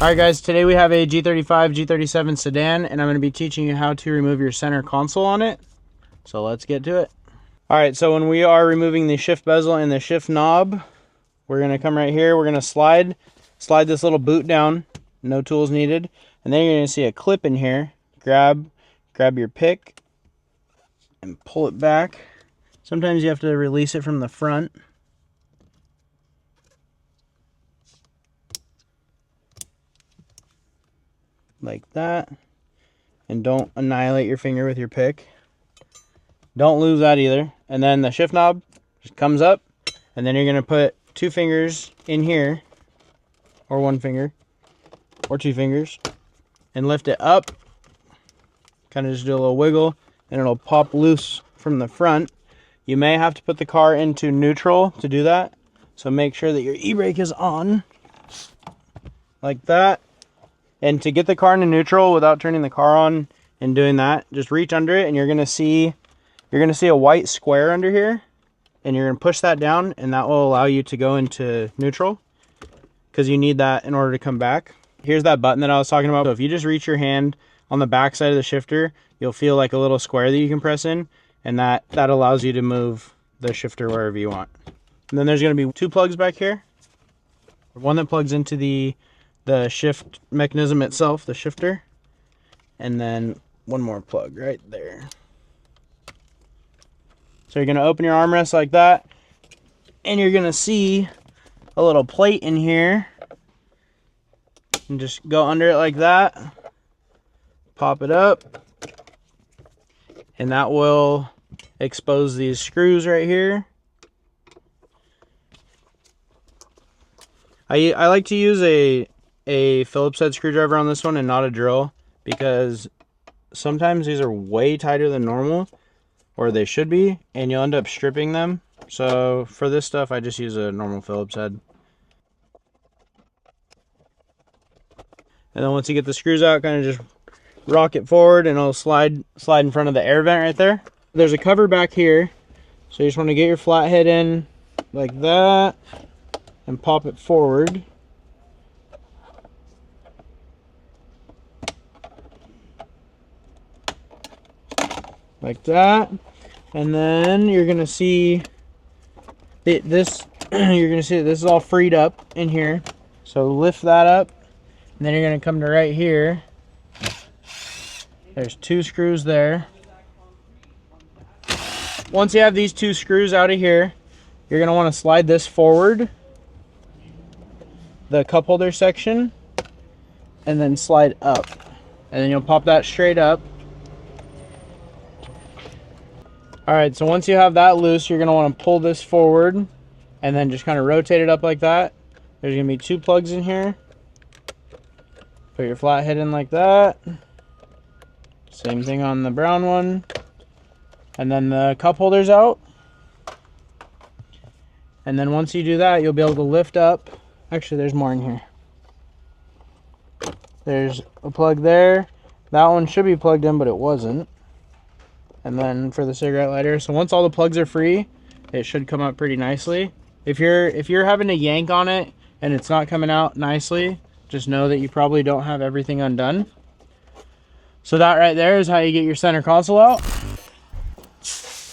Alright guys, today we have a G35 G37 Sedan, and I'm going to be teaching you how to remove your center console on it. So let's get to it. Alright, so when we are removing the shift bezel and the shift knob, we're going to come right here, we're going to slide this little boot down, no tools needed, and then you're going to see a clip in here. Grab your pick and pull it back. Sometimes you have to release it from the front. Like that. And don't annihilate your finger with your pick. Don't lose that either. And then the shift knob just comes up, and then you're going to put 2 fingers in here, or 1 finger, or 2 fingers, and lift it up. Kind of just do a little wiggle, and it'll pop loose from the front. You may have to put the car into neutral to do that, so make sure that your e-brake is on, like that. And to get the car into neutral without turning the car on and doing that, just reach under it, and you're gonna see a white square under here, and you're gonna push that down, and that will allow you to go into neutral, because you need that in order to come back. Here's that button that I was talking about. So if you just reach your hand on the back side of the shifter, you'll feel like a little square that you can press in, and that allows you to move the shifter wherever you want. And then there's gonna be 2 plugs back here. One that plugs into the shift mechanism itself, the shifter, and then 1 more plug right there. So you're going to open your armrest like that, and you're going to see a little plate in here, and just go under it like that, pop it up, and that will expose these screws right here. I like to use a Phillips head screwdriver on this one and not a drill, because sometimes these are way tighter than normal, or they should be, and you'll end up stripping them. So for this stuff, I just use a normal Phillips head. And then once you get the screws out, kind of just rock it forward, and it'll slide in front of the air vent right there. There's a cover back here, so you just want to get your flathead in like that and pop it forward. Like that. And then you're gonna see this you're gonna see this is all freed up in here. So lift that up, and then you're gonna come to right here. There's 2 screws there. Once you have these 2 screws out of here, you're gonna want to slide this forward, the cup holder section, and then slide up, and then you'll pop that straight up. Alright, so once you have that loose, you're going to want to pull this forward and then just kind of rotate it up like that. There's going to be 2 plugs in here. Put your flathead in like that. Same thing on the brown one. And then the cup holder's out. And then once you do that, you'll be able to lift up. Actually, there's more in here. There's a plug there. That one should be plugged in, but it wasn't. And then for the cigarette lighter, so once all the plugs are free, it should come up pretty nicely. If you're having to yank on it and it's not coming out nicely, just know that you probably don't have everything undone. So that right there is how you get your center console out.